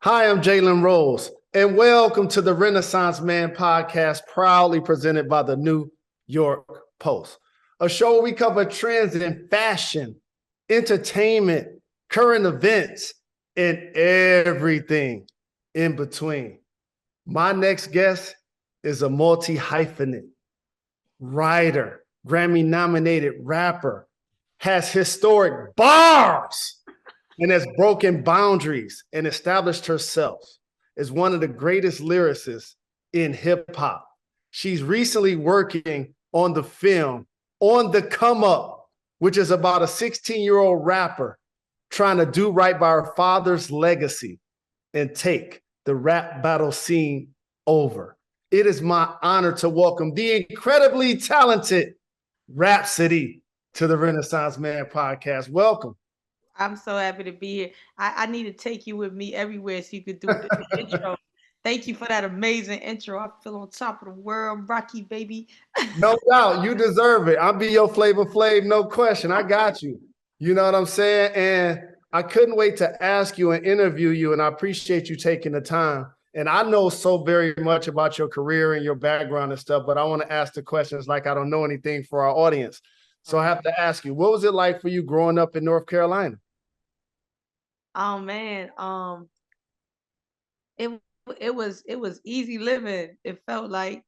Hi, I'm Jalen Rose, and welcome to the Renaissance Man podcast, proudly presented by the New York Post, a show where we cover trends in fashion, entertainment, current events, and everything in between. My next guest is a multi-hyphenate writer, Grammy-nominated rapper, has historic bars, and has broken boundaries and established herself as one of the greatest lyricists in hip hop. She's recently working on the film On the Come Up, which is about a 16-year-old rapper trying to do right by her father's legacy and take the rap battle scene over. It is my honor to welcome the incredibly talented Rapsody to the Renaissance Man podcast. Welcome. I'm so happy to be here. I need to take you with me everywhere so you could do the intro. Thank you for that amazing intro. I feel on top of the world, Rocky baby. No doubt, you deserve it. I'll be your Flavor Flav, no question. I got you. You know what I'm saying? And I couldn't wait to ask you and interview you, and I appreciate you taking the time. And I know so very much about your career and your background and stuff, but I want to ask the questions like I don't know anything for our audience. So I have to ask you, what was it like for you growing up in North Carolina? Oh man, it it was easy living. It felt like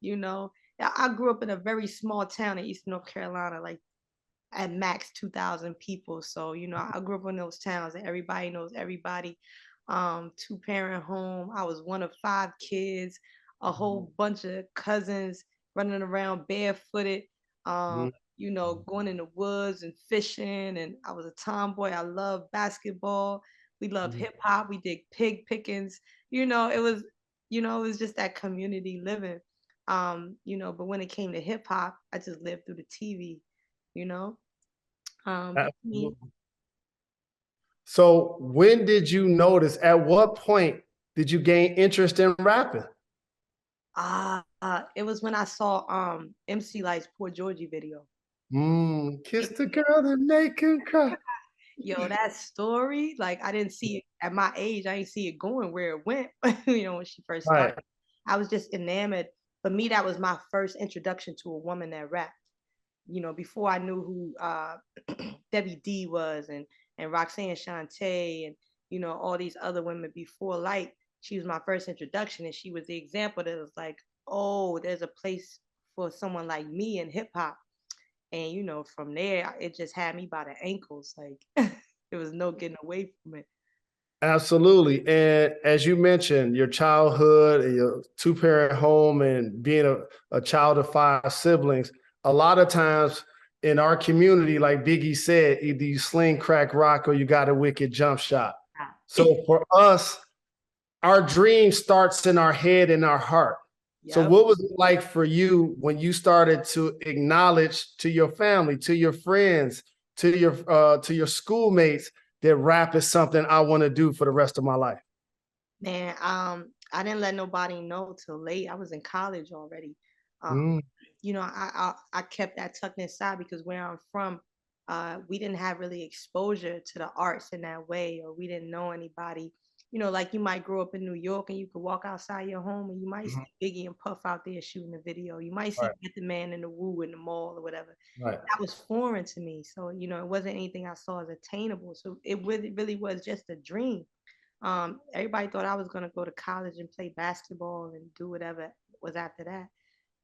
I grew up in a very small town in East North Carolina, like at max 2,000 people. So I grew up in those towns and everybody knows everybody. Two-parent home. I was one of five kids, a whole bunch of cousins running around barefooted. Um, Mhm. going in the woods and fishing. And I was a tomboy. I loved basketball. We loved Mhm. hip hop. We did pig pickings. It was just that community living. But when it came to hip hop, I just lived through the TV, you know. I mean, Absolutely. So when did you notice, at what point did you gain interest in rapping? it was when I saw MC Light's Poor Georgie video. Kiss the girl that make him cry. Yo, that story, like I didn't see it at my age, I didn't see it going where it went, when she first Right. started. I was just enamored. For me, that was my first introduction to a woman that rapped. Before I knew who Debbie D was and Roxanne Shante and all these other women before Light, she was my first introduction, and she was the example that was like, oh, there's a place for someone like me in hip hop. And from there, it just had me by the ankles. Like there was no getting away from it. Absolutely. And as you mentioned, your childhood and your two-parent home and being a child of five siblings, a lot of times in our community, like Biggie said, either you sling, crack, rock, or you got a wicked jump shot. So for us, our dream starts in our head and our heart. So Yep. what was it like for you when you started to acknowledge to your family, to your friends, to your schoolmates that rap is something I want to do for the rest of my life? Man, I didn't let nobody know till late. I was in college already. Um, Mm, I kept that tucked inside because where I'm from, we didn't have really exposure to the arts in that way, or we didn't know anybody. Like you might grow up in New York and you could walk outside your home and you might mhm. see Biggie and Puff out there shooting a video. You might see Right, Get the Man in the Woo in the mall or whatever. right. That was foreign to me. So, it wasn't anything I saw as attainable. So it really was just a dream. Everybody thought I was gonna go to college and play basketball and do whatever was after that.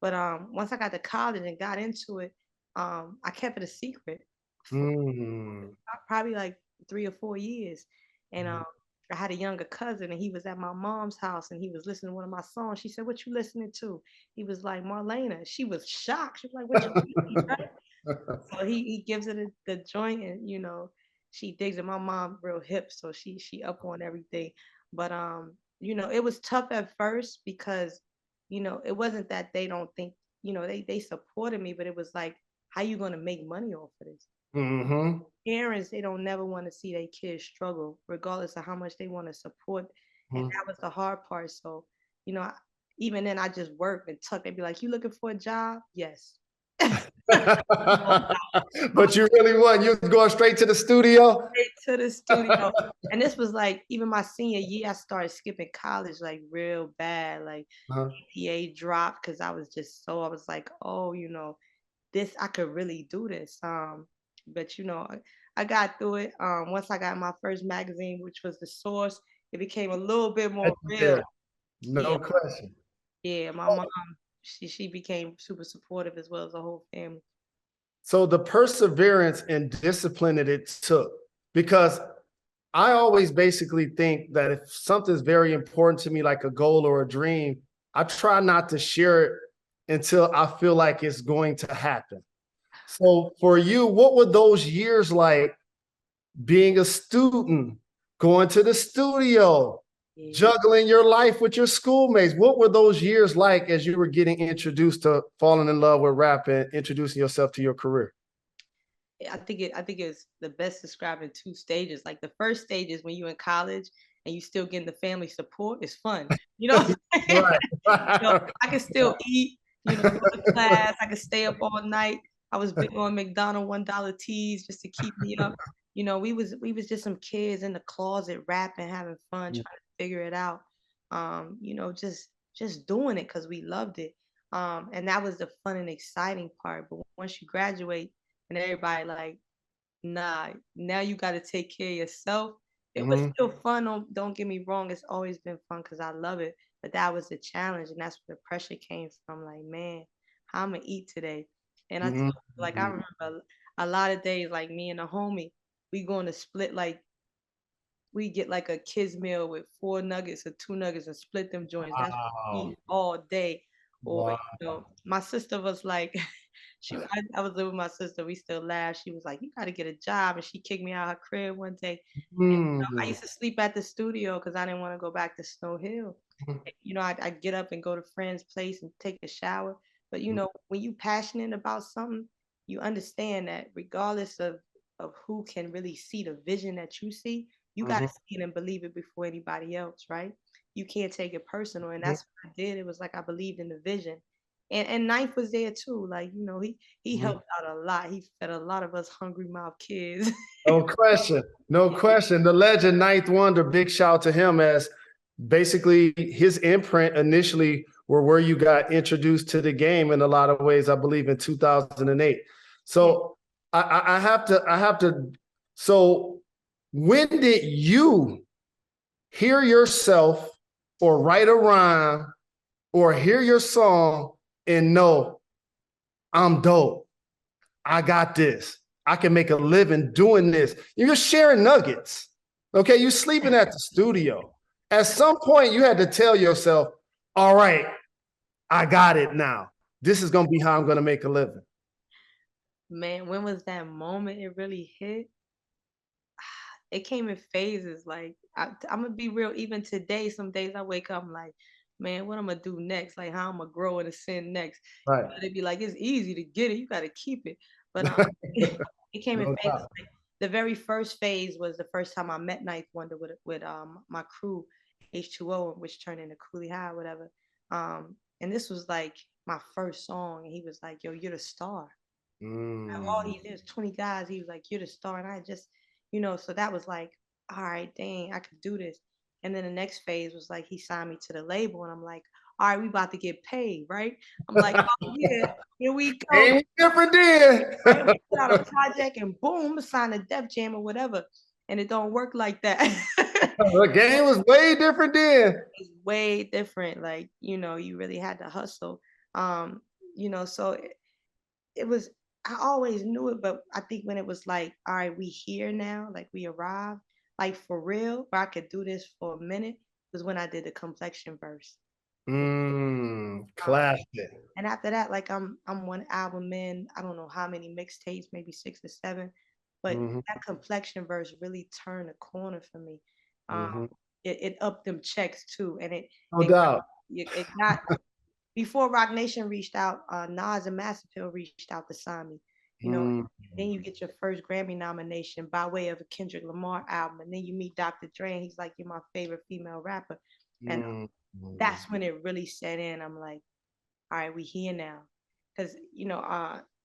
But once I got to college and got into it, I kept it a secret for Mm, probably like 3 or 4 years. And mhm. I had a younger cousin, and he was at my mom's house, and he was listening to one of my songs. She said, "What you listening to?" He was like, "Marlena." She was shocked. She was like, "What you mean?" Right? So he gives it the joint, and she digs it. My mom real hip, so she up on everything. But it was tough at first because it wasn't that they don't think, they supported me, but it was like, how you gonna make money off of this? Mhm, Parents, they don't never want to see their kids struggle, regardless of how much they want to support. And mhm. that was the hard part. So, you know, even then I just worked and tucked. They'd be like, "You looking for a job?" Yes. But you really want, you was going straight to the studio? Straight to the studio. And this was like even my senior year, I started skipping college like real bad. Like Uh-huh. GPA dropped because I was just so I was like, oh, this I could really do this. But I got through it. Once I got my first magazine, which was The Source, it became a little bit more real. Yeah, Yeah, no question. yeah. My mom, she became super supportive as well as the whole family. So the perseverance and discipline that it took, because I always basically think that if something's very important to me, like a goal or a dream, I try not to share it until I feel like it's going to happen. So for you, what were those years like being a student, going to the studio, Yeah. juggling your life with your schoolmates? What were those years like as you were getting introduced to falling in love with rap and introducing yourself to your career? I think it's the best described in two stages. Like the first stage is when you're in college and you still getting the family support. It's fun. You know what I'm saying? Right. I can still eat, go to class, I could stay up all night. I was big on McDonald's $1 teas just to keep me up. We was just some kids in the closet rapping, having fun, trying to figure it out. Just doing it because we loved it. And that was the fun and exciting part. But once you graduate and everybody like, nah, now you got to take care of yourself. It was Mhm, still fun. Don't get me wrong. It's always been fun because I love it. But that was the challenge, and that's where the pressure came from. Like, man, how I'm gonna eat today? And mhm, I mhm. remember a lot of days, like me and a homie, we going to split like we get like a kids meal with 4 nuggets or 2 nuggets and split them joints. That's what we Wow. eat all day. Or Wow. my sister was like, I was living with my sister. We still laugh. She was like, "You got to get a job," and she kicked me out of her crib one day. And I Mm. used to sleep at the studio because I didn't want to go back to Snow Hill. I'd get up and go to friends' place and take a shower. But when you passionate about something, you understand that regardless of who can really see the vision that you see, you got to Mhm, see it and believe it before anybody else, right? You can't take it personal, and mhm, that's what I did. It was like I believed in the vision, and Ninth was there too. Like he mhm. helped out a lot. He fed a lot of us hungry mouth kids. No question. No question. The legend, Ninth Wonder, big shout out to him, as basically his imprint initially were where you got introduced to the game in a lot of ways, I believe, in 2008. Yeah. So I have to. So when did you hear yourself or write a rhyme or hear your song and know I'm dope? I got this. I can make a living doing this. You're sharing nuggets. Okay. You're sleeping at the studio. At some point, you had to tell yourself, all right, I got it now. This is going to be how I'm going to make a living. Man, when was that moment it really hit? It came in phases. Like I'm gonna be real. Even today, some days I wake up, I'm like, man, what I'm gonna do next? Like how I'm gonna grow and ascend next. Right. They'd be like, it's easy to get it. You got to keep it. But it came in No phases. doubt. Like, the very first phase was the first time I met Ninth Wonder with my crew, H2O, which turned into Coolie High, whatever. And this was like my first song, and he was like, "Yo, you're the star." All Mm. there's 20 guys. He was like, "You're the star," and I just, so that was like, all right, dang, I could do this. And then the next phase was like he signed me to the label, and I'm like, all right, we about to get paid, right? I'm like, oh yeah, here we go. Ain't different then. Right? We put out a project and boom, sign a Def Jam or whatever. And it don't work like that. The game was way different then. It's way different. Like, you really had to hustle. Um, so it was, I always knew it, but I think when it was like, all right, we here now, like we arrived, like for real, where I could do this for a minute, was when I did the complexion verse. Um, Classic. and after that, like I'm one album in, I don't know how many mixtapes, maybe 6 or 7, but Mhm, that complexion verse really turned a corner for me. Um, mhm. it upped them checks too, and it No it doubt. it got before Rock Nation reached out, Nas and Master Pill reached out to sign me. You know, Mm, then you get your first Grammy nomination by way of a Kendrick Lamar album, and then you meet Dr. Dre, and he's like, "You're my favorite female rapper," and mm, that's mm. when it really set in. I'm like, all right, we here now. Because,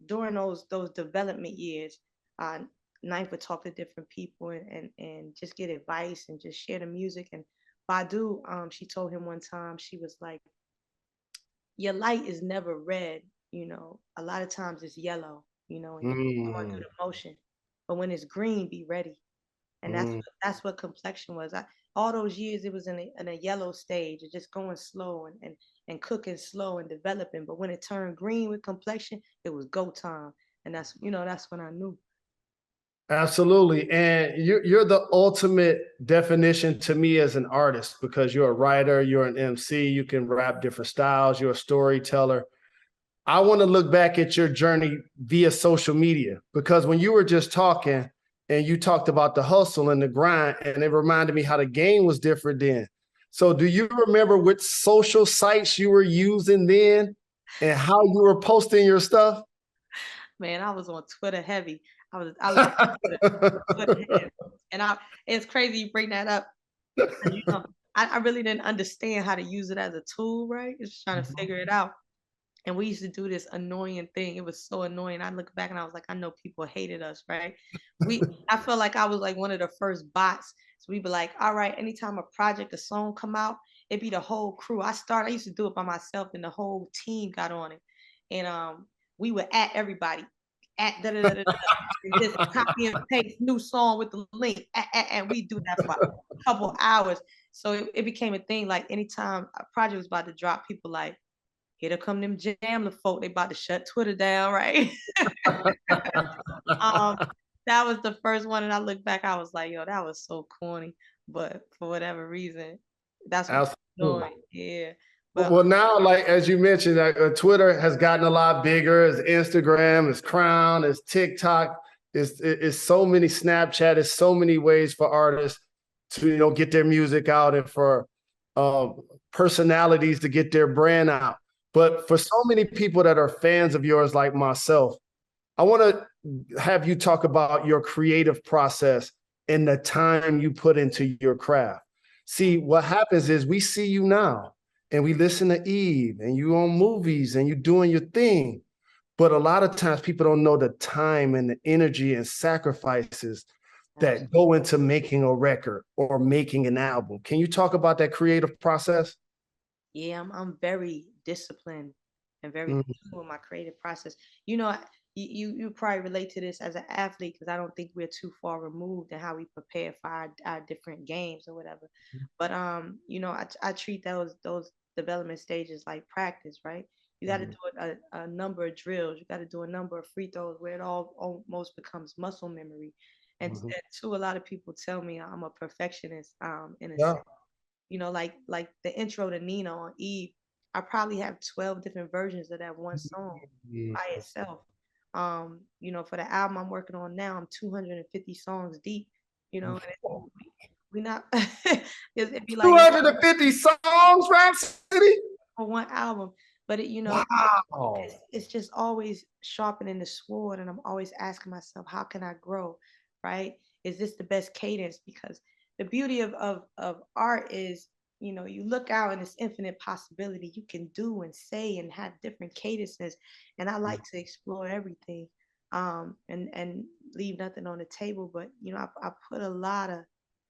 during those development years, Ninth would talk to different people and just get advice and just share the music. And Badu, she told him one time, she was like, your light is never red, a lot of times it's yellow, and you're going through the motion. But when it's green, be ready. And that's what complexion was. All those years it was in a yellow stage, of just going slow and cooking slow and developing. But when it turned green with complexion, it was go time. And that's when I knew. Absolutely. And you're the ultimate definition to me as an artist, because you're a writer, you're an MC, you can rap different styles, you're a storyteller. I want to look back at your journey via social media, because when you were just talking and you talked about the hustle and the grind, and it reminded me how the game was different then. So do you remember which social sites you were using then and how you were posting your stuff? Man, I was on Twitter heavy. I was on Twitter heavy. And it's crazy you bring that up. I really didn't understand how to use it as a tool, right? It's just trying to figure it out. And we used to do this annoying thing. It was so annoying. I look back and I was like, I know people hated us, right? I felt like I was like one of the first bots. So we'd be like, all right, anytime a project, a song come out, it'd be the whole crew. I used to do it by myself, and the whole team got on it. And we would at everybody. At da da da da da. Just copy and paste new song with the link. And we do that for a couple hours. So it became a thing. Like anytime a project was about to drop, people like, here come them Jamla folk. They about to shut Twitter down, right? That was the first one, and I look back, I was like, yo, that was so corny. But for whatever reason, that's what I'm doing. Yeah. But well, now, like as you mentioned, Twitter has gotten a lot bigger. It's Instagram, it's Crown, it's TikTok, it's so many Snapchat, it's so many ways for artists to get their music out, and for personalities to get their brand out. But for so many people that are fans of yours, like myself, I want to have you talk about your creative process and the time you put into your craft. See, what happens is we see you now and we listen to Eve and you on movies and you doing your thing. But a lot of times people don't know the time and the energy and sacrifices that go into making a record or making an album. Can you talk about that creative process? Yeah, I'm very disciplined and very careful with my creative process. You probably relate to this as an athlete, because I don't think we're too far removed in how we prepare for our different games or whatever. But I treat those development stages like practice, right? You got to do a number of drills. You got to do a number of free throws where it all almost becomes muscle memory. And too, a lot of people tell me I'm a perfectionist in a sense. Like the intro to Nina on Eve, I probably have 12 different versions of that one song by itself. For the album I'm working on now, I'm 250 songs deep. And we not it'd be like 250 songs, Rapsody? for one album. But Wow. it's just always sharpening the sword, and I'm always asking myself, how can I grow? Right? Is this the best cadence? Because the beauty of art is, you look out and it's infinite possibility. You can do and say and have different cadences. And I like to explore everything, and leave nothing on the table. But I put a lot of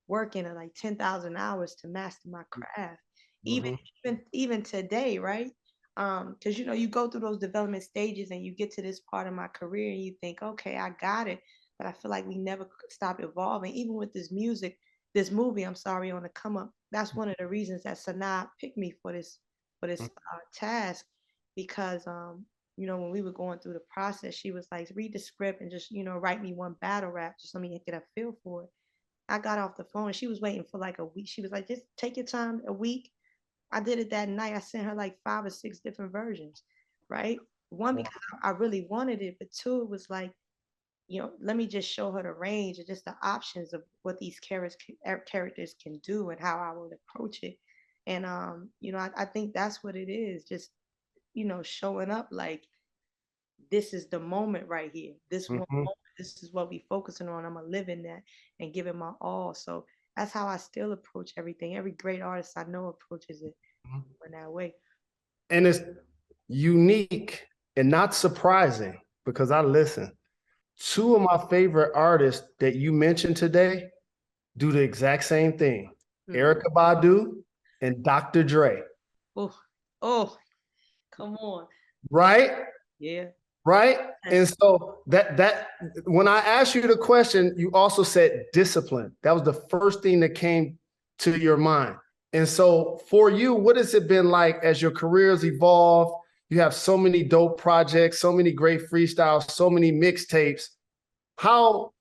work in it, like 10,000 hours to master my craft. Even today, right? Because you go through those development stages and you get to this part of my career and you think, okay, I got it. But I feel like we never stop evolving. Even with this movie, I'm sorry, on the come up. That's one of the reasons that Sanaa picked me for this task, because when we were going through the process, she was like, read the script and just write me one battle rap, just let me get a feel for it. I got off the phone and she was waiting for like a week. She was like, just take your time, a week. I did it that night. I sent her like 5 or 6 different versions, right? One, because I really wanted it, but two, it was like, let me just show her the range and just the options of what these characters can do and how I would approach it. And I think that's what it is. Just showing up like, this is the moment right here. This one moment, this is what we focusing on. I'm gonna live in that and give it my all. So that's how I still approach everything. Every great artist I know approaches it in that way. And it's unique and not surprising because I listen. Two of my favorite artists that you mentioned today do the exact same thing. Erykah Badu and Dr. Dre. Oh, come on. Right? Yeah. Right? And so that when I asked you the question, you also said discipline. That was the first thing that came to your mind. And so for you, what has it been like as your careers evolved? You have so many dope projects, so many great freestyles, so many mixtapes. How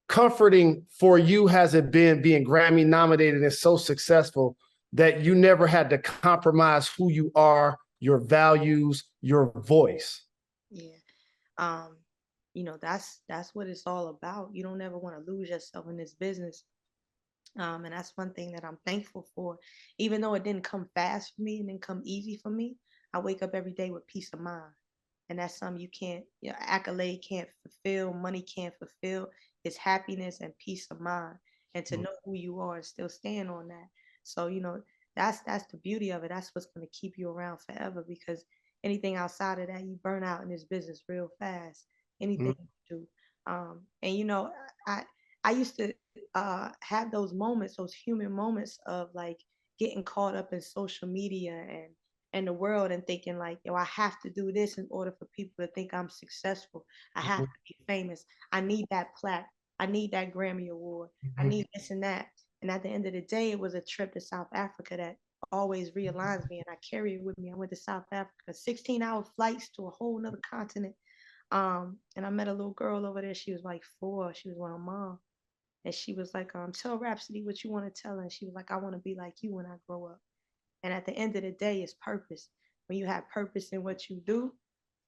comforting for you has it been being Grammy nominated and so successful that you never had to compromise who you are, your values, your voice? Yeah. You know, that's what it's all about. You don't ever want to lose yourself in this business. And that's one thing that I'm thankful for. Even though it didn't come fast for me and didn't come easy for me, I wake up every day with peace of mind. And that's something you can't, accolade can't fulfill, money can't fulfill. It's happiness and peace of mind. And to know who you are and still stand on that. So, that's the beauty of it. That's what's going to keep you around forever, because anything outside of that, you burn out in this business real fast. Anything you do. And I I used to have those moments, those human moments of like getting caught up in social media and the world, and thinking like, yo, I have to do this in order for people to think I'm successful. I have to be famous. I need that plaque. I need that Grammy award. I need this and that. And at the end of the day, it was a trip to South Africa that always realigns me, and I carry it with me. I went to South Africa, 16-hour flights to a whole nother continent. And I met a little girl over there. She was like 4. She was with her mom. And she was like, tell Rapsody what you want to tell her. And she was like, I want to be like you when I grow up. And at the end of the day, it's purpose. When you have purpose in what you do,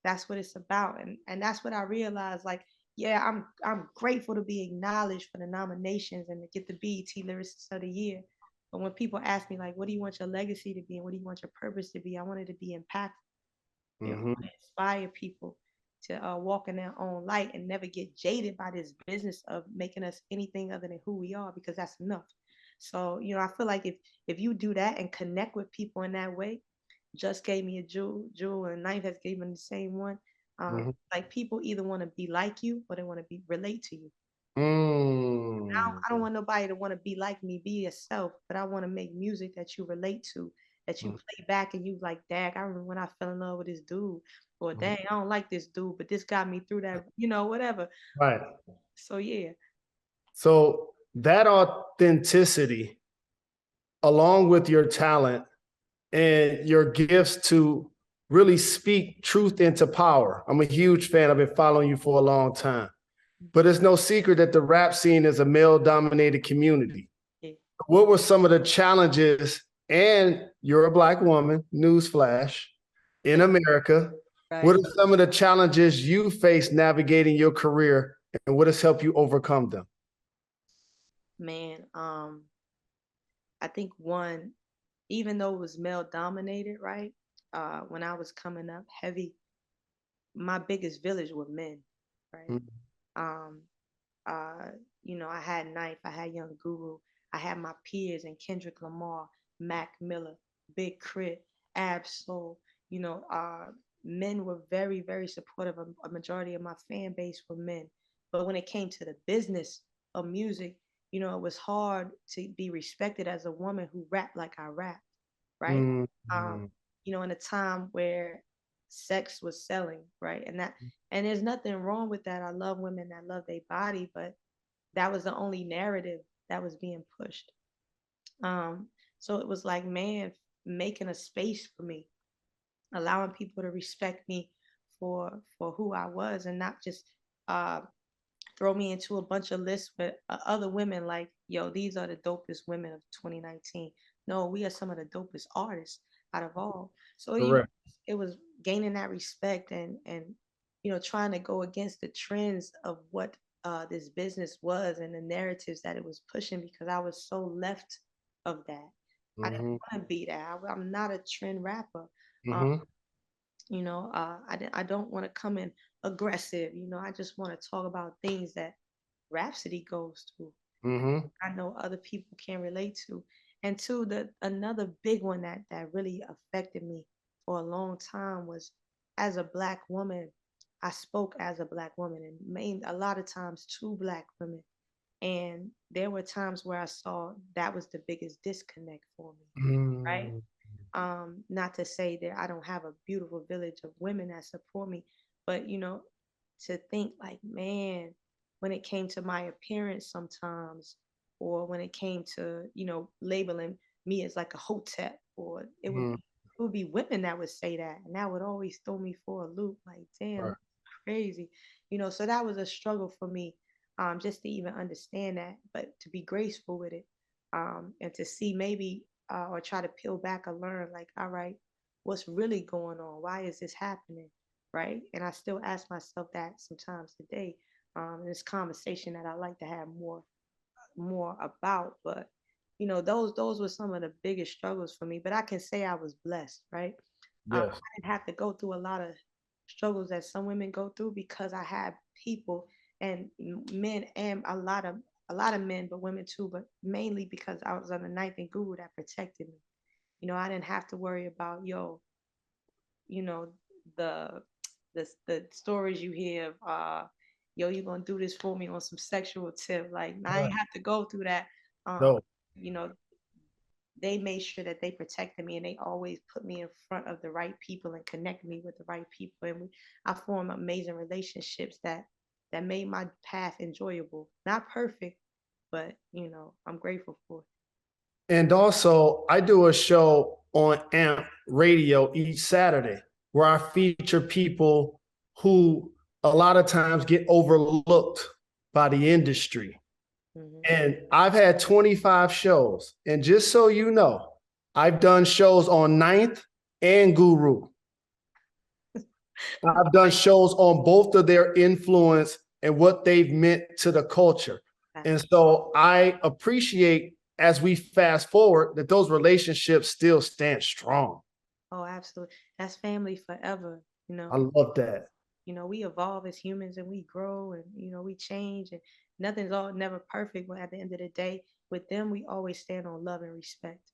that's what it's about. And that's what I realized. Like, yeah, I'm grateful to be acknowledged for the nominations and to get the BET Lyricist of the Year. But when people ask me like, what do you want your legacy to be and what do you want your purpose to be, I want it to be impactful. I want to inspire people to walk in their own light and never get jaded by this business of making us anything other than who we are, because that's enough. So, I feel like if you do that and connect with people in that way, Just gave me a jewel, and Knife has given the same one. Like, people either want to be like you or they want to be relate to you. I don't want nobody to want to be like me. Be yourself, but I want to make music that you relate to, that you play back and you like, dang, I remember when I fell in love with this dude, or dang, I don't like this dude, but this got me through that, whatever. Right. So yeah. So that authenticity, along with your talent and your gifts to really speak truth into power. I'm a huge fan. I've been following you for a long time. But it's no secret that the rap scene is a male-dominated community. Yeah. What were some of the challenges, and you're a Black woman, newsflash, in America. Right. What are some of the challenges you face navigating your career, and what has helped you overcome them? Man, I think one, even though it was male dominated, right? When I was coming up heavy, my biggest village were men, right? Um, I had Knife, I had Young Guru, I had my peers and Kendrick Lamar, Mac Miller, Big Crit, Ab Soul. Men were very, very supportive. A majority of my fan base were men. But when it came to the business of music, it was hard to be respected as a woman who rapped like I rap, right? In a time where sex was selling, right? And there's nothing wrong with that. I love women that love their body, but that was the only narrative that was being pushed. So it was like, man, making a space for me, allowing people to respect me for who I was, and not just uh, throw me into a bunch of lists with other women like, yo, these are the dopest women of 2019. No, we are some of the dopest artists out of all. So it was gaining that respect, and trying to go against the trends of what this business was and the narratives that it was pushing, because I was so left of that. I didn't want to be that. I'm not a trend rapper. I don't want to come in aggressive. I just want to talk about things that Rapsody goes through. I know other people can relate to. And two, another big one that really affected me for a long time was, as a Black woman, I spoke as a Black woman, and a lot of times to Black women. And there were times where I saw that was the biggest disconnect for me, right? Mm. Not to say that I don't have a beautiful village of women that support me, but to think like, man, when it came to my appearance sometimes, or when it came to, labeling me as like a hotep, or Mm. it would be women that would say that, and that would always throw me for a loop, like, damn, Right. that's crazy. So that was a struggle for me, just to even understand that, but to be graceful with it, and to see maybe, or try to peel back or learn, like, all right, what's really going on? Why is this happening? Right? And I still ask myself that sometimes today. This conversation that I like to have more about, but those were some of the biggest struggles for me. But I can say I was blessed, right? I Yes. didn't have to go through a lot of struggles that some women go through, because I had people and men, and a lot of men, but women too, but mainly because I was on the ninth and guru that protected me. I didn't have to worry about, you know, the the stories you hear of, yo, you gonna do this for me on some sexual tip. Like, I Right. ain't have to go through that. No. You know, they made sure that they protected me, and they always put me in front of the right people and connected me with the right people. And I formed amazing relationships that made my path enjoyable. Not perfect, but I'm grateful for it. And also, I do a show on AMP radio each Saturday where I feature people who a lot of times get overlooked by the industry. Hmm. And I've had 25 shows. And just so you know, I've done shows on Ninth and Guru. I've done shows on both of their influence and what they've meant to the culture. And so I appreciate, as we fast forward, that those relationships still stand strong. Oh, absolutely. That's family forever. You I know, love that. we evolve as humans, and we grow, and we change, and nothing's all never perfect. But at the end of the day, with them, we always stand on love and respect.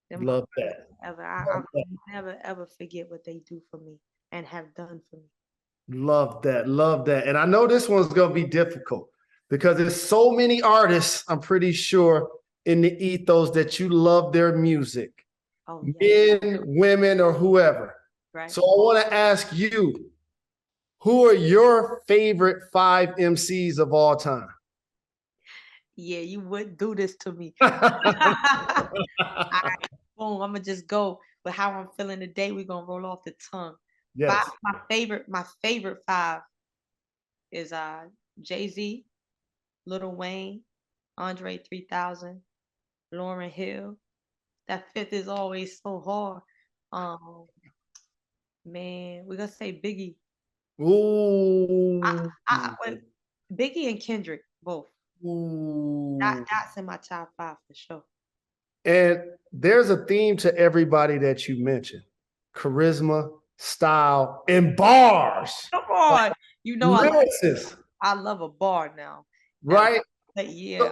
They're my Love family that. forever. Love I'll that. never ever forget what they do for me and have done for me. Love that. Love that. And I know this one's going to be difficult because there's so many artists, I'm pretty sure, in the ethos that you love their music, Oh yeah, men, women, or whoever. right. So I want to ask you, who are your favorite 5 MCs of all time? Yeah, you would do this to me. All right, boom. I'm gonna just go with how I'm feeling today. We're gonna roll off the tongue. Five, Yes. my favorite five is Jay-Z, Lil Wayne, Andre 3000, Lauren Hill. That fifth is always so hard. Um, man, we're gonna say Biggie. I, Ooh. Biggie and Kendrick both. Ooh. That's in my top five for sure. And there's a theme to everybody that you mentioned: charisma, style, and bars. Come Like on, lyricists, I love a bar now. Now, right? yeah.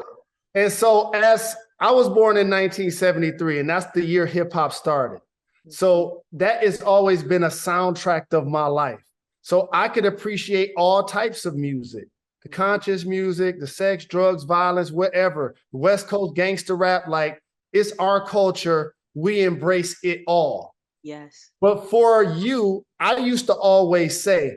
And so, as I was born in 1973, and that's the year hip hop started. So, that has always been a soundtrack of my life. So, I could appreciate all types of music: the conscious music, the sex, drugs, violence, whatever, the West Coast gangster rap. Like, it's our culture. We embrace it all. Yes. But for you, I used to always say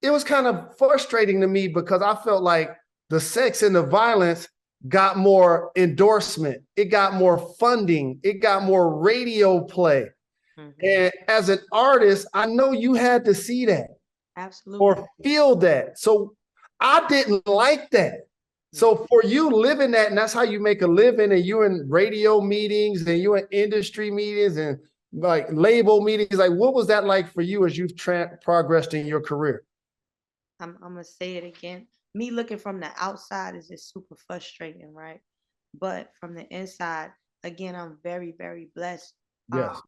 it was kind of frustrating to me because I felt like the sex and the violence got more endorsement, it got more funding, it got more radio play. Mm-hmm. And as an artist, I know you had to see that Absolutely. or feel that. So I didn't like that. So for you living that, and that's how you make a living, and you in radio meetings and you in industry meetings and like label meetings, like what was that like for you as you've progressed in your career? I'm gonna say it again. Me looking from the outside is just super frustrating, right? But from the inside, again, I'm very, very blessed. Um, Yes.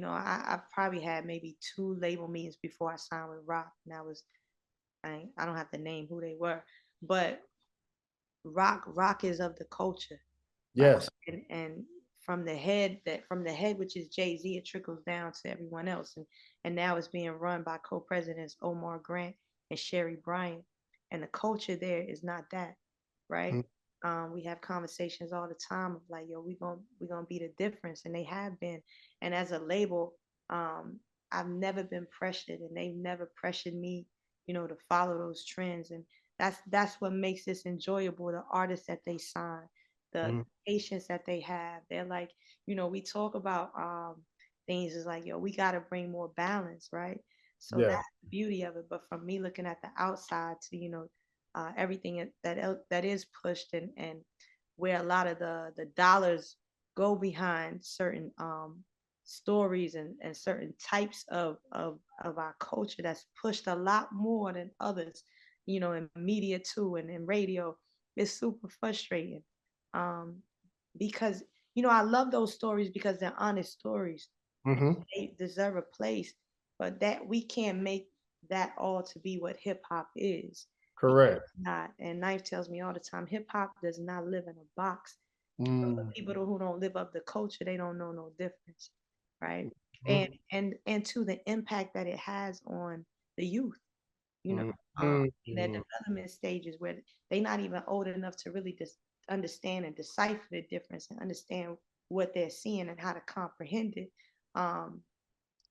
I probably had maybe two label meetings before I signed with Rock, and I don't have to name who they were, but rock is of the culture, like, Yes. and from the head, which is Jay-Z, it trickles down to everyone else, and now it's being run by co-presidents Omar Grant and Sherry Bryant. And the culture there is not that, right? We have conversations all the time of like, yo, we gonna be the difference, and they have been. And as a label, I've never been pressured, and they've never pressured me, to follow those trends. And that's what makes this enjoyable. The artists that they sign, the patience that they have. They're like, we talk about things is like, yo, we gotta bring more balance, right? So Yeah. that's the beauty of it. But from me looking at the outside to, everything that is pushed, and where a lot of the dollars go behind certain stories and certain types of our culture that's pushed a lot more than others, in media too, and in radio. It's super frustrating, because I love those stories because they're honest stories. They deserve a place, but that we can't make that all to be what hip hop is. Correct. Not. And Knife tells me all the time, hip hop does not live in a box. So the people who don't live up the culture, they don't know no difference, right? And to the impact that it has on the youth, in their development stages, where they're not even old enough to really just understand and decipher the difference and understand what they're seeing and how to comprehend it.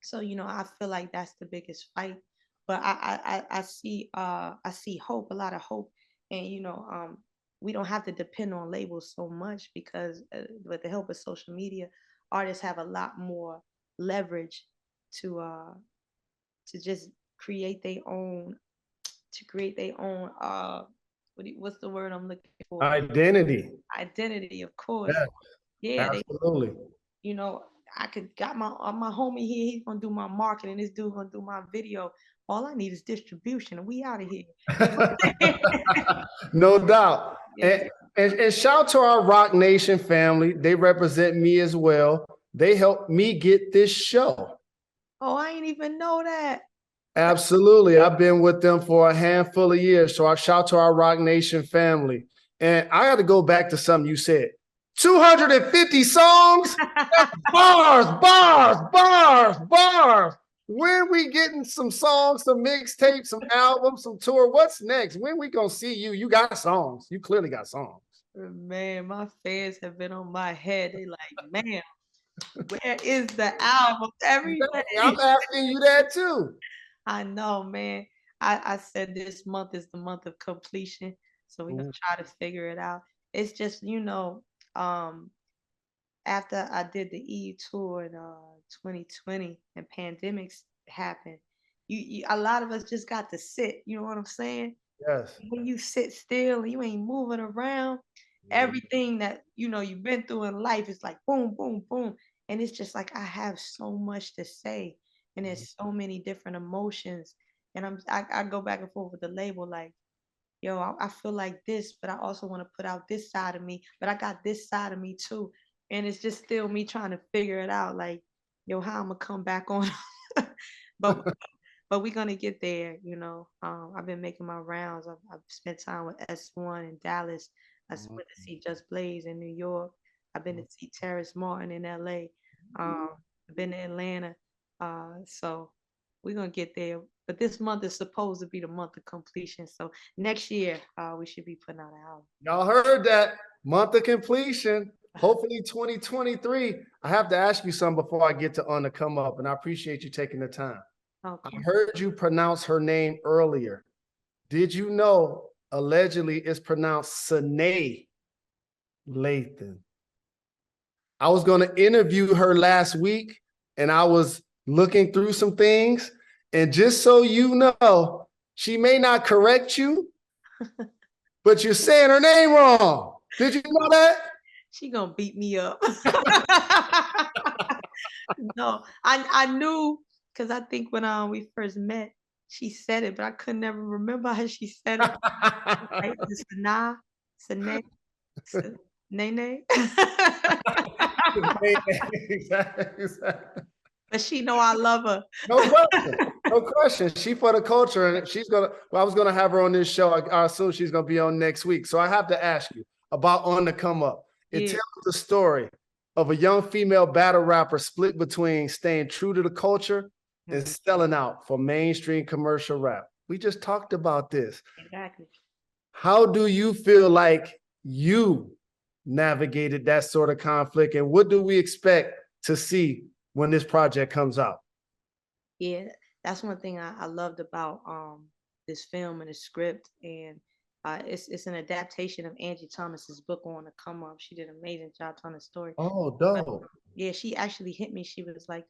So I feel like that's the biggest fight. But I see hope, a lot of hope. And we don't have to depend on labels so much, because with the help of social media, artists have a lot more leverage to just create their own, what's the word I'm looking for? Identity. Identity, of course. Yeah, Yeah, absolutely. you know, I could got my homie here. He's gonna do my marketing. This dude gonna do my video. All I need is distribution, and we out of here. No doubt. Yes. And shout to our Rock Nation family. They represent me as well. They helped me get this show. Oh, I ain't even know that. Absolutely. I've been with them for a handful of years. So I shout to our Rock Nation family. And I got to go back to something you said. 250 songs? Bars, bars, bars, bars. When we getting some songs, some mixtapes, some albums, some tour? What's next? When we gonna see you? You got songs. You clearly got songs. Man, my fans have been on my head. They like, man, where is the album? Every day. I'm asking you that too. I know, man. I said this month is the month of completion, so we're gonna try to figure it out. It's just, after I did the EU tour in 2020 and pandemics happened, a lot of us just got to sit. You know what I'm saying? Yes. When you sit still and you ain't moving around, everything that you've been through in life is like boom, boom, boom, and it's just like I have so much to say, and there's so many different emotions, and I go back and forth with the label like, yo, I feel like this, but I also want to put out this side of me, but I got this side of me too. And it's just still me trying to figure it out, like, yo, how I'm gonna come back on. but but we're gonna get there. I've been making my rounds. I've spent time with S1 in Dallas. I went to see Just Blaze in New York. I've been to see Terrace Martin in LA. I've been to Atlanta. So we're gonna get there. But this month is supposed to be the month of completion. So next year, we should be putting out an album. Y'all heard that. Month of completion. Hopefully 2023. I have to ask you something before I get to On the Come Up, and I appreciate you taking the time. Okay. I heard you pronounce her name earlier. Did you know allegedly it's pronounced Sanae Lathan? I was going to interview her last week, and I was looking through some things. And just so you know, she may not correct you, but you're saying her name wrong. Did you know that? She gonna beat me up. No, I knew, because I think when we first met, she said it, but I could never remember how she said it. Right? Sanaa, Nene. Exactly. But she know I love her. No question. No question. She for the culture, and I was gonna have her on this show. I assume she's gonna be on next week. So I have to ask you about On the Come Up. It tells the story of a young female battle rapper split between staying true to the culture and selling out for mainstream commercial rap. We just talked about this. Exactly. How do you feel like you navigated that sort of conflict, and what do we expect to see when this project comes out? Yeah, that's one thing I loved about this film and the script, and it's an adaptation of Angie Thomas's book On the Come Up. She did an amazing job telling the story. Oh, But dope. yeah, she actually hit me. She was like,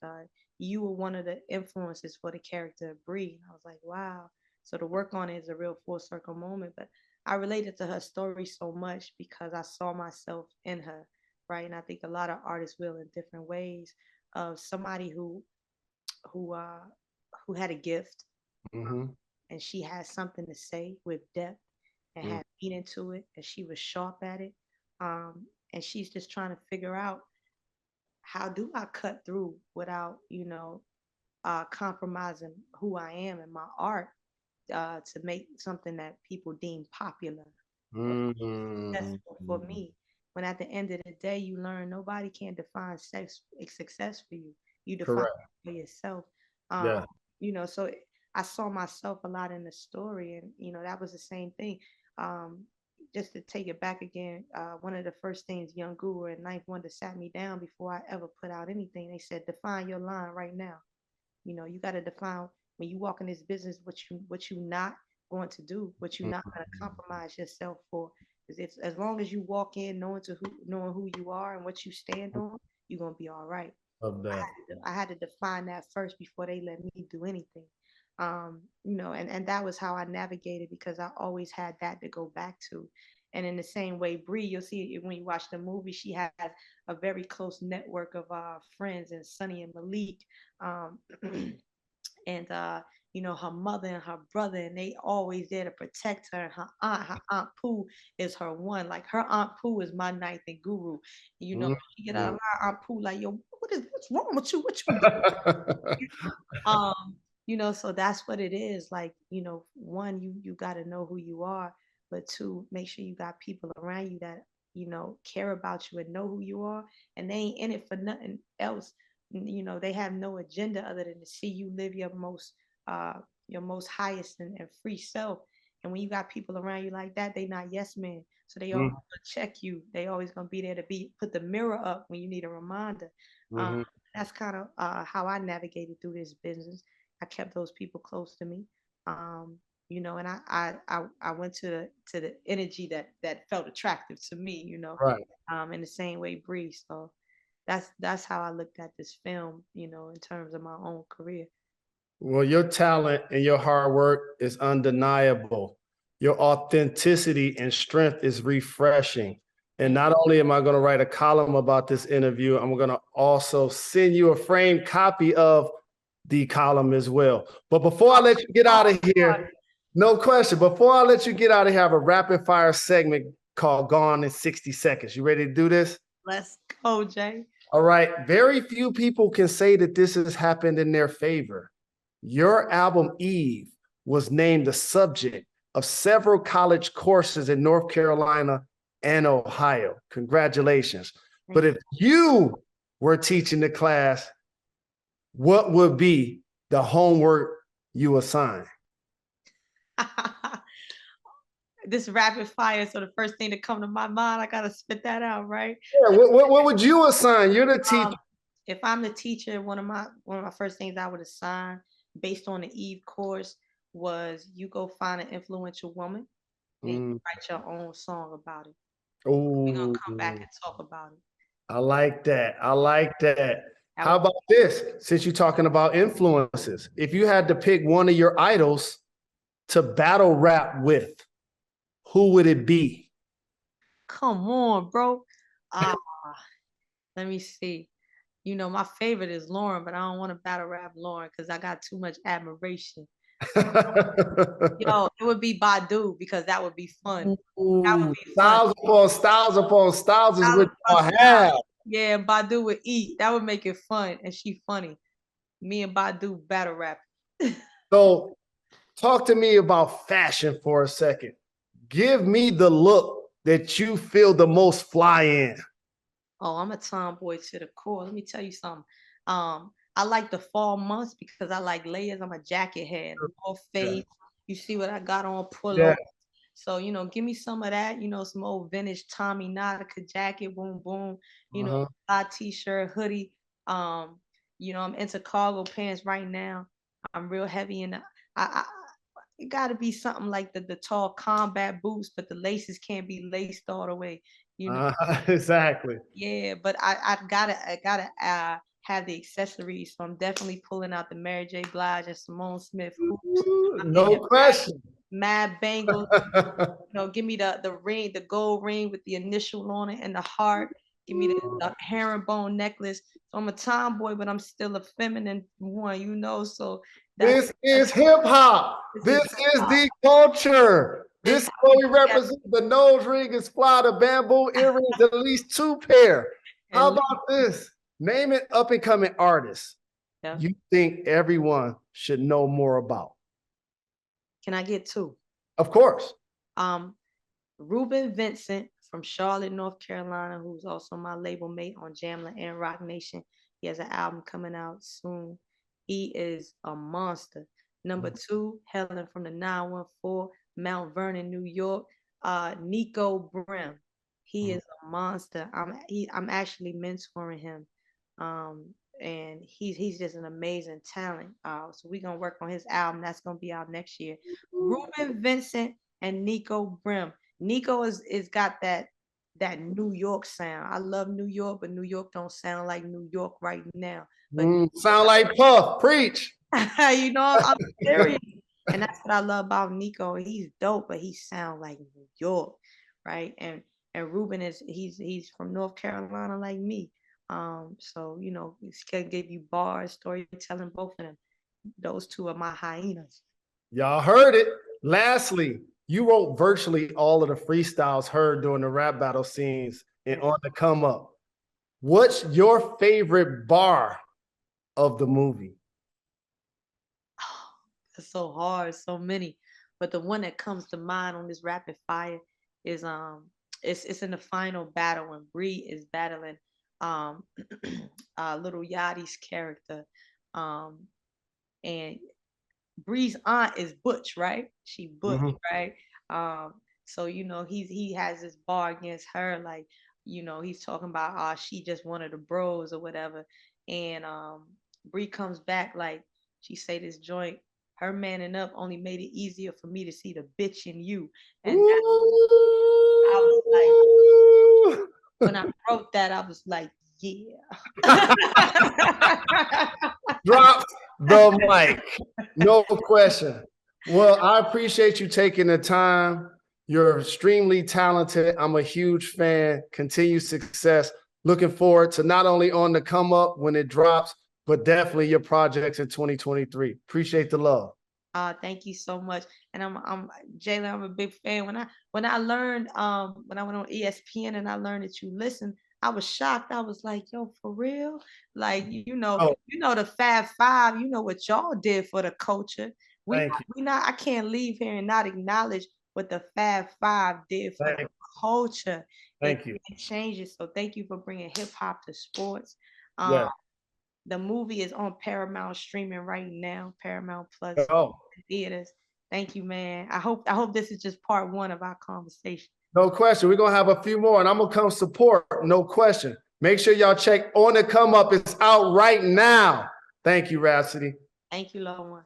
"You were one of the influences for the character of Bree." And I was like, "Wow!" So the work on it is a real full circle moment. But I related to her story so much because I saw myself in her, right? And I think a lot of artists will in different ways. Of somebody who uh who had a gift, Mm-hmm. and she had something to say with depth and Mm-hmm. had meaning to it, and she was sharp at it. And she's just trying to figure out, how do I cut through without, compromising who I am and my art, to make something that people deem popular or successful for Mm-hmm. me. When at the end of the day, you learn nobody can define success for you. You define Correct. it for yourself. Um, Yeah. so I saw myself a lot in the story, and that was the same thing. Um, just to take it back again, one of the first things Young Guru and Ninth Wonder sat me down before I ever put out anything. They said, define your line right now. You got to define, when you walk in this business, what you not going to do, what you not going to compromise yourself for. Because if, as long as you walk in knowing who you are and what you stand on, you're gonna be all right. Of that. I had to define that first before they let me do anything. And that was how I navigated, because I always had that to go back to. And in the same way, Bree, you'll see it when you watch the movie, she has a very close network of friends, and Sonny and Malik. Um, and her mother and her brother, and they always there to protect her. And her aunt Pooh is her one. Like, her aunt Pooh is my ninth and guru. She get out of line, Aunt Pooh like, yo, what's wrong with you? What you um, so that's what it is. Like, one, you got to know who you are, but two, make sure you got people around you that care about you and know who you are, and they ain't in it for nothing else. They have no agenda other than to see you live uh your most highest and free self. And when you got people around you like that, they not yes men, so they always gonna check you. They always gonna be there to put the mirror up when you need a reminder. um, Mm-hmm. that's kind of how I navigated through this business. I kept those people close to me. And I went to the energy that felt attractive to me, Right. in the same way Bree. So that's how I looked at this film, in terms of my own career. Well, your talent and your hard work is undeniable. Your authenticity and strength is refreshing. And not only am I going to write a column about this interview, I'm going to also send you a framed copy of the column as well. But before I let you get out of here, no question, before I let you get out of here, I have a rapid fire segment called Gone in 60 Seconds. You ready to do this? Let's go, Jay. All right. Very few people can say that this has happened in their favor. Your album, Eve, was named the subject of several college courses in North Carolina and Ohio. Congratulations. But if you were teaching the class, what would be the homework you assign? This rapid fire, so the first thing that come to my mind, I gotta spit that out, right? Yeah, what would you assign? You're the teacher. If I'm the teacher, one of my first things I would assign, based on the Eve course, was, you go find an influential woman and you write your own song about it. We're gonna come back and talk about it. I like that. I like that. That How was about this? Since you're talking about influences, if you had to pick one of your idols to battle rap with, who would it be? Come on, bro. Uh, Let me see. My favorite is Lauren, but I don't want to battle rap Lauren because I got too much admiration. Yo, it would be Badu, because that would be fun. That would Ooh, be fun. styles upon styles upon styles is what Style you upon have. style. Yeah, Badu would eat. That would make it fun, and she funny. Me and Badu battle rap. So talk to me about fashion for a second. Give me the look that you feel the most fly in. Oh, I'm a tomboy to the core. Let me tell you something. I like the fall months because I like layers. I'm a jacket head, North Face, You see what I got on? Pull Yeah. over. So, you know, give me some of that, you know, some old vintage Tommy Nautica jacket, boom, boom, you know, t-shirt, hoodie. You know, I'm into cargo pants right now. I'm real heavy in I it gotta be something like the tall combat boots, but the laces can't be laced all the way, you know. Exactly. Yeah, but I gotta have the accessories. So I'm definitely pulling out the Mary J. Blige and Simone Smith hoops. I'm No getting question. mad bangles. You know, give me the ring, the gold ring with the initial on it and the heart. Give me the herringbone necklace. So I'm a tomboy, but I'm still a feminine one, you know. So This is hip hop. This is the culture. This is what we represent. The nose ring is fly, the bamboo earrings, at least 2 pair. How about this? Name it up and coming artists you think everyone should know more about. Can I get 2? Of course. Ruben Vincent from Charlotte, North Carolina, who's also my label mate on Jamla and Rock Nation. He has an album coming out soon. He is a monster. Number 2, Helen from the 914, Mount Vernon, New York. Nico Brim. He is a monster. I'm actually mentoring him. And he's just an amazing talent. So we're gonna work on his album. That's gonna be out next year. Ruben Vincent and Nico Brim. Nico is got that New York sound. I love New York, but New York don't sound like New York right now. But sound like Puff. Preach. you know, I'm serious. And that's what I love about Nico. He's dope, but he sound like New York, right? And Ruben he's from North Carolina like me. So you know, he can give you bars, storytelling, both of them. Those 2 are my hyenas. Y'all heard it. Lastly, you wrote virtually all of the freestyles heard during the rap battle scenes and on the come up. What's your favorite bar of the movie? Oh, it's so hard, so many. But the one that comes to mind on this rapid fire is it's in the final battle when Bree is battling Little Yachty's character. And Bree's aunt is Butch, right? She Butch, right? So you know, he has this bar against her, like, you know, he's talking about she just one of the bros or whatever. And Bree comes back like she say this joint, her manning up only made it easier for me to see the bitch in you. And I was like, when I wrote that, I was like, yeah. Drop the mic. No question. Well, I appreciate you taking the time. You're extremely talented. I'm a huge fan. Continued success. Looking forward to not only on the come up when it drops, but definitely your projects in 2023. Appreciate the love. Thank you so much. And I'm Jalen, I'm a big fan. When I learned when I went on ESPN and I learned that you listen, I was shocked. I was like, yo, for real? Like, you know, the Fab Five, you know what y'all did for the culture. I can't leave here and not acknowledge what the Fab Five did for the culture. Thank you. It changes. So thank you for bringing hip hop to sports. Yeah. The movie is on Paramount streaming right now, Paramount Plus theaters. Thank you, man. I hope this is just part 1 of our conversation. No question. We're going to have a few more, and I'm going to come support. No question. Make sure y'all check On the Come Up. It's out right now. Thank you, Rapsody. Thank you, Lord.